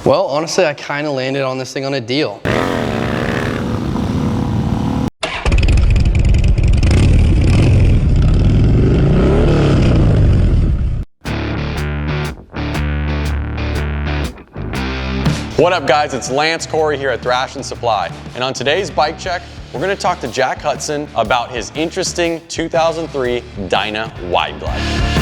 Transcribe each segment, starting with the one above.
Well, honestly, I kind of landed on this thing on a deal. What up guys, it's Lance Corey here at Thrashin Supply, and on today's bike check, we're going to talk to Jack Hudson about his interesting 2003 Dyna Wide Glide.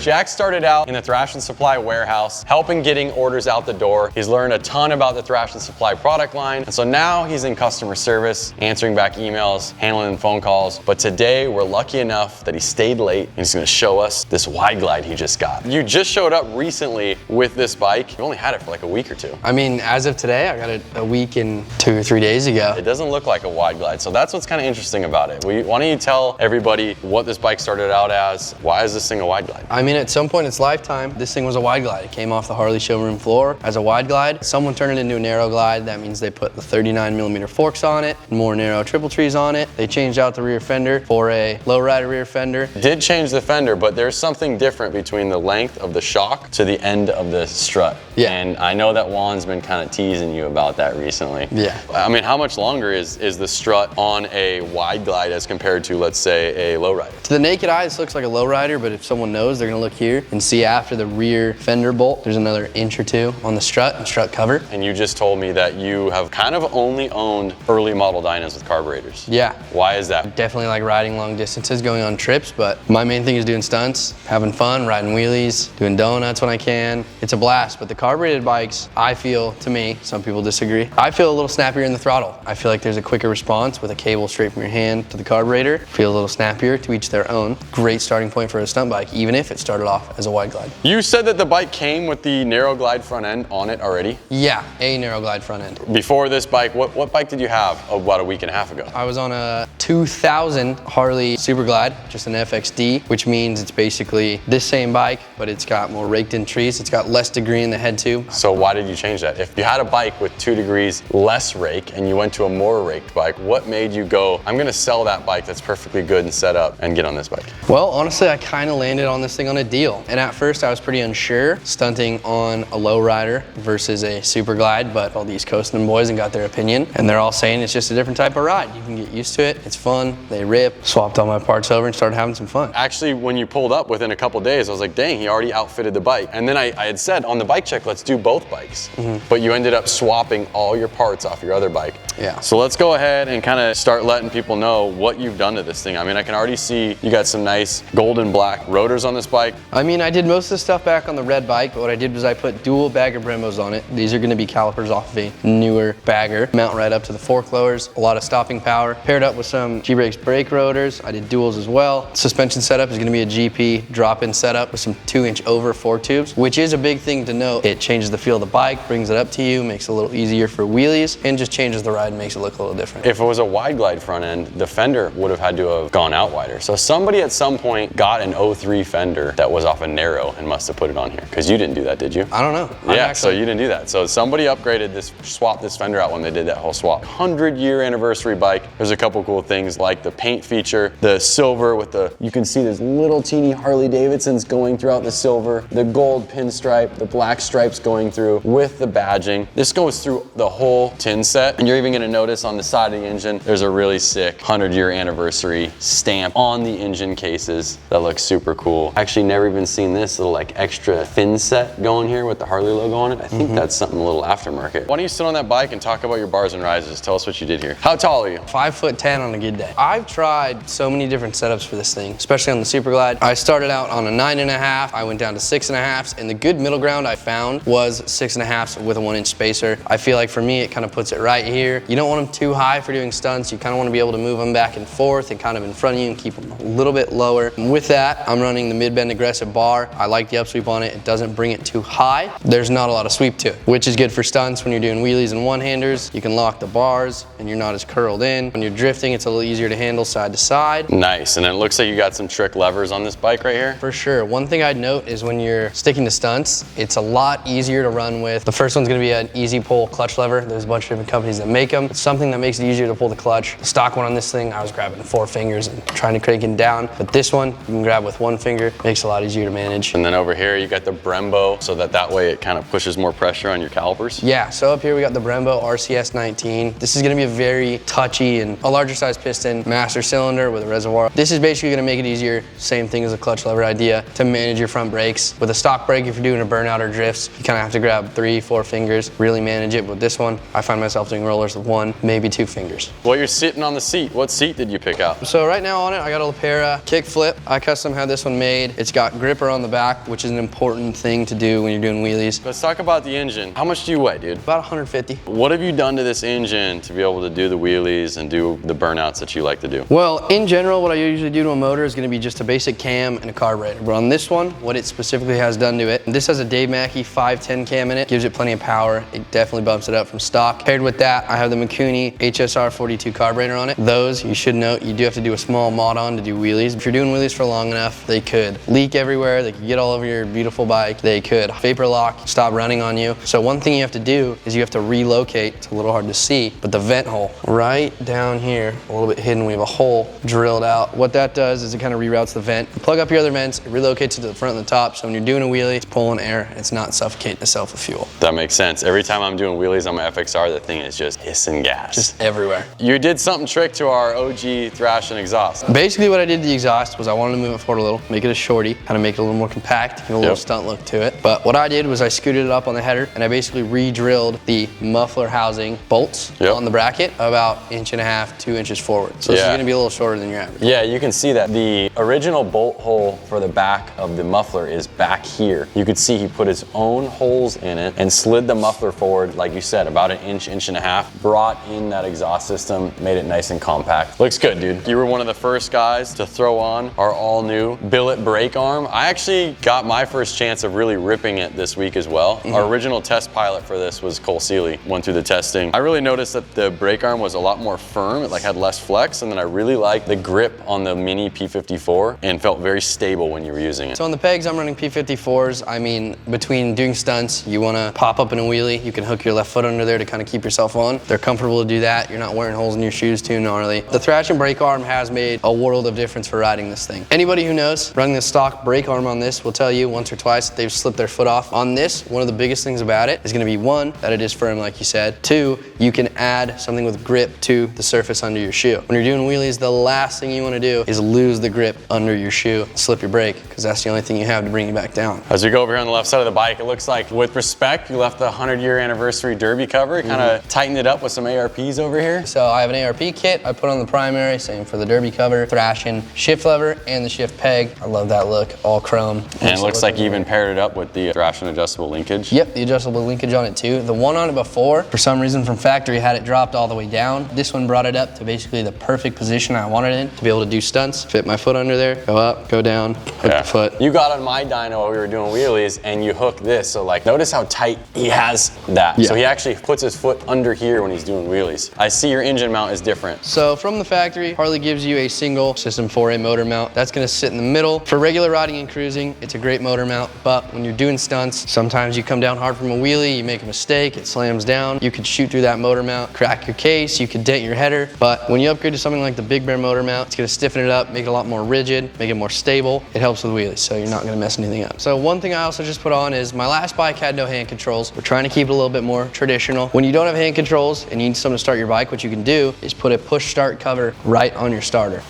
Jack started out in the Thrashin Supply warehouse, helping getting orders out the door. He's learned a ton about the Thrashin Supply product line, and so now he's in customer service, answering back emails, handling phone calls. But today, we're lucky enough that he stayed late, and he's gonna show us this Wide Glide he just got. You just showed up recently with this bike. You only had it for like a week or two. I mean, as of today, I got it a week and 2 or 3 days ago. It doesn't look like a Wide Glide, so that's what's kind of interesting about it. Why don't you tell everybody what this bike started out as? Why is this thing a Wide Glide? I mean, at some point in its lifetime, this thing was a Wide Glide. It came off the Harley showroom floor as a Wide Glide. Someone turned it into a Narrow Glide. That means they put the 39mm forks on it, more narrow triple trees on it. They changed out the rear fender for a lowrider rear fender. Did change the fender, but there's something different between the length of the shock to the end of the strut. Yeah. And I know that Juan's been kind of teasing you about that recently. Yeah. I mean, how much longer is the strut on a Wide Glide as compared to, let's say, a lowrider? To the naked eye, this looks like a lowrider, but if someone knows, they're gonna look here and see after the rear fender bolt, there's another inch or two on the strut and strut cover. And you just told me that you have kind of only owned early model Dynas with carburetors. Yeah. Why is that? Definitely like riding long distances, going on trips, but my main thing is doing stunts, having fun, riding wheelies, doing donuts when I can. It's a blast, but the carbureted bikes, I feel, to me, some people disagree, I feel a little snappier in the throttle. I feel like there's a quicker response with a cable straight from your hand to the carburetor. Feel a little snappier, to each their own. Great starting point for a stunt bike, even if it started off as a Wide Glide. You said that the bike came with the Narrow Glide front end on it already? Yeah, a Narrow Glide front end. Before this bike, what bike did you have about a week and a half ago? I was on a 2000 Harley Super Glide, just an FXD, which means it's basically this same bike, but it's got more raked in trees. It's got less degree in the head tube. So why did you change that? If you had a bike with 2 degrees less rake and you went to a more raked bike, what made you go, I'm gonna sell that bike that's perfectly good and set up and get on this bike? Well, honestly, I kind of landed on this thing on a deal. And at first I was pretty unsure, stunting on a lowrider versus a Super Glide, but all these coasting boys and got their opinion, and they're all saying it's just a different type of ride. You can get used to it, it's fun, they rip. Swapped all my parts over and started having some fun. Actually, when you pulled up within a couple days, I was like, dang, he already outfitted the bike. And then I had said on the bike check, let's do both bikes. But you ended up swapping all your parts off your other bike. Yeah. So let's go ahead and kind of start letting people know what you've done to this thing. I mean, I can already see you got some nice golden black rotors on this bike. I mean, I did most of the stuff back on the red bike, but what I did was I put dual bagger Brembos on it. These are gonna be calipers off of a newer bagger. Mount right up to the fork lowers, a lot of stopping power. Paired up with some G-Brakes brake rotors. I did duals as well. Suspension setup is gonna be a GP drop-in setup with some 2-inch over fork tubes, which is a big thing to note. It changes the feel of the bike, brings it up to you, makes it a little easier for wheelies, and just changes the ride and makes it look a little different. If it was a Wide Glide front end, the fender would have had to have gone out wider. So somebody at some point got an 03 fender that was off a narrow and must have put it on here. Because you didn't do that, did you? I don't know. Yeah, so you didn't do that. So somebody upgraded this, swapped this fender out when they did that whole swap. 100-year anniversary bike. There's a couple cool things like the paint feature, the silver with the, you can see there's little teeny Harley-Davidsons going throughout the silver, the gold pinstripe, the black stripes going through with the badging. This goes through the whole tin set, and you're even gonna notice on the side of the engine, there's a really sick 100-year anniversary stamp on the engine cases that looks super cool. Actually never even seen this little like extra fin set going here with the Harley logo on it. I think that's something a little aftermarket. Why don't you sit on that bike and talk about your bars and rises? Tell us what you did here. How tall are you? 5'10" on a good day. I've tried so many different setups for this thing, especially on the Super Glide. I started out on a 9.5, I went down to 6.5, and the good middle ground I found was 6.5 with a 1-inch spacer. I feel like for me, it kind of puts it right here. You don't want them too high for doing stunts. You kind of want to be able to move them back and forth and kind of in front of you and keep them a little bit lower. With that, I'm running the mid-bend aggressive bar. I like the upsweep on it. It doesn't bring it too high. There's not a lot of sweep to it, which is good for stunts when you're doing wheelies and one-handers. You can lock the bars and you're not as curled in. When you're drifting, it's a little easier to handle side to side. Nice, and it looks like you got some trick levers on this bike right here. For sure. One thing I'd note is when you're sticking to stunts, it's a lot easier to run with. The first one's gonna be an easy pull clutch lever. There's a bunch of different companies that make them. It's something that makes it easier to pull the clutch. The stock one on this thing, I was grabbing 4 fingers and trying to crank it down. But this one, you can grab with 1 finger. Makes it a lot easier to manage. And then over here, you got the Brembo, so that way it kind of pushes more pressure on your calipers. Yeah, so up here we got the Brembo RCS 19. This is gonna be a very touchy and a larger size piston, master cylinder with a reservoir. This is basically gonna make it easier, same thing as a clutch lever idea, to manage your front brakes. With a stock brake, if you're doing a burnout or drifts, you kind of have to grab 3, 4 fingers, really manage it. With this one, I find myself doing rollers with 1, maybe 2 fingers. Well, you're sitting on the seat. What seat did you pick out? So right now on it, I got a Lepera kick flip. I custom had this one made. It's got gripper on the back, which is an important thing to do when you're doing wheelies. Let's talk about the engine. How much do you weigh, dude? About 150. What have you done to this engine to be able to do the wheelies and do the burnouts that you like to do? Well, in general, what I usually do to a motor is gonna be just a basic cam and a carburetor. But on this one, what it specifically has done to it, this has a Dave Mackey 510 cam in it, gives it plenty of power. It definitely bumps it up from stock. Paired with that, I have the Mikuni HSR 42 carburetor on it. Those, you should note, you do have to do a small mod on to do wheelies. If you're doing wheelies for long enough, they could leak everywhere, they could get all over your beautiful bike, they could vapor lock, stop running on you. So one thing you have to do is you have to relocate. It's a little hard to see, but the vent hole right down here, a little bit hidden, we have a hole drilled out. What that does is it kind of reroutes the vent. You plug up your other vents, it relocates it to the front and the top, so when you're doing a wheelie, it's pulling air, it's not suffocating itself with fuel. That makes sense. Every time I'm doing wheelies on my FXR, the thing is just hissing gas. Just everywhere. You did something trick to our OG Thrashin exhaust. Basically what I did to the exhaust was I wanted to move it forward a little, make it a shorty, kind of make it a little more compact, give a little stunt look to it. But what I did was I scooted it up on the header and I basically re-drilled the muffler housing bolts on the bracket about 1.5 to 2 inches forward. So this is gonna be a little shorter than your average. Yeah, you can see that the original bolt hole for the back of the muffler is back here. You could see he put his own holes in it and slid the muffler forward, like you said, about 1 inch, 1.5 inches, brought in that exhaust system, made it nice and compact. Looks good, dude. You were one of the first guys to throw on our all new billet brake arm. I actually got my first chance of really ripping it this week as well. Our original test pilot for this was Cole Seeley, went through the testing. I really noticed that the brake arm was a lot more firm, it like had less flex, and then I really liked the grip on the mini P54 and felt very stable when you were using it. So on the pegs, I'm running P54s. I mean, between doing stunts, you wanna pop up in a wheelie, you can hook your left foot under there to kind of keep yourself on. They're comfortable to do that. You're not wearing holes in your shoes too gnarly. The Thrashin brake arm has made a world of difference for riding this thing. Anybody who knows running the stock brake arm on this will tell you once or twice that they've slipped their foot off. On this, one of the biggest things about it is gonna be 1, that it is firm like you said. 2, you can add something with grip to the surface under your shoe. When you're doing wheelies, the last thing you wanna do is lose the grip under your shoe, slip your brake, because that's the only thing you have to bring you back down. As we go over here on the left side of the bike, it looks like with respect, you left the 100-year anniversary derby cover, kind of tightened it up with some ARPs over here. So I have an ARP kit I put on the primary, same for the derby cover, Thrashin shift lever, and the shift peg. I love that look, all chrome. And it looks like you even paired it up with the Thrashin adjustable linkage. Yep, the adjustable linkage on it too. The one on it before, for some reason from factory, had it dropped all the way down. This one brought it up to basically the perfect position I wanted it in to be able to do stunts, fit my foot under there, go up, go down, hook the foot. You got on my dyno while we were doing wheelies and you hook this, so like notice how tight he has that. So he actually puts his foot under here when he's doing wheelies. I see your engine mount is different. So from the factory, Harley gives you a single System 4A motor mount. That's gonna sit in the middle. For regular riding and cruising, it's a great motor mount, but when you're doing stunts, sometimes you come down hard from a wheelie, you make a mistake, it slams down, you could shoot through that motor mount, crack your case, you could dent your header, but when you upgrade to something like the Big Bear motor mount, it's gonna stiffen it up, make it a lot more rigid, make it more stable. It helps with wheelies, so you're not gonna mess anything up. So one thing I also just put on is my last bike had no hand controls. We're trying to keep it a little bit more traditional. When you don't have hand controls and you need something to start your bike, what you can do is put a push start cover right on your starter.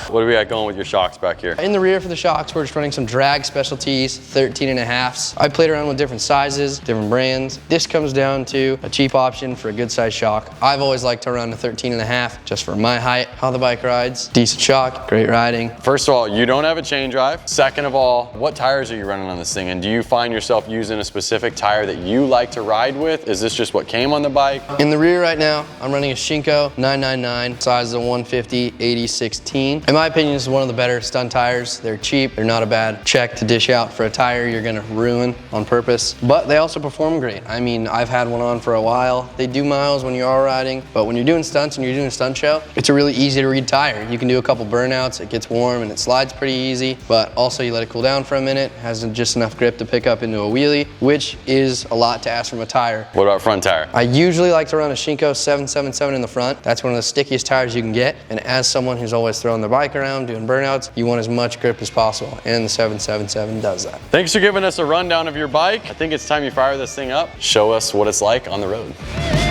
What do we got going with your shocks back here? In the rear for the shocks, we're just running some drag specialties, 13.5s. I played around with different sizes, different brands. This comes down to a cheap option for a good size shock. I've always liked to run a 13.5 just for my height, how the bike rides. Decent shock, great riding. First of all, you don't have a chain drive. Second of all, what tires are you running on this thing? And do you find yourself using a specific tire that you like to ride with? Is this just what came on the bike? In the rear right now, I'm running a Shinko 999, size is a 150, 80, 16. my opinion, this is one of the better stunt tires. They're cheap, they're not a bad check to dish out for a tire you're gonna ruin on purpose, but they also perform great. I mean, I've had one on for a while. They do miles when you are riding, but when you're doing stunts and you're doing a stunt show, it's a really easy to read tire. You can do a couple burnouts, it gets warm and it slides pretty easy, but also you let it cool down for a minute, has just enough grip to pick up into a wheelie, which is a lot to ask from a tire. What about front tire? I usually like to run a Shinko 777 in the front. That's one of the stickiest tires you can get, and as someone who's always throwing their bike around, doing burnouts, you want as much grip as possible, and the 777 does that. Thanks for giving us a rundown of your bike. I think it's time you fire this thing up. Show us what it's like on the road.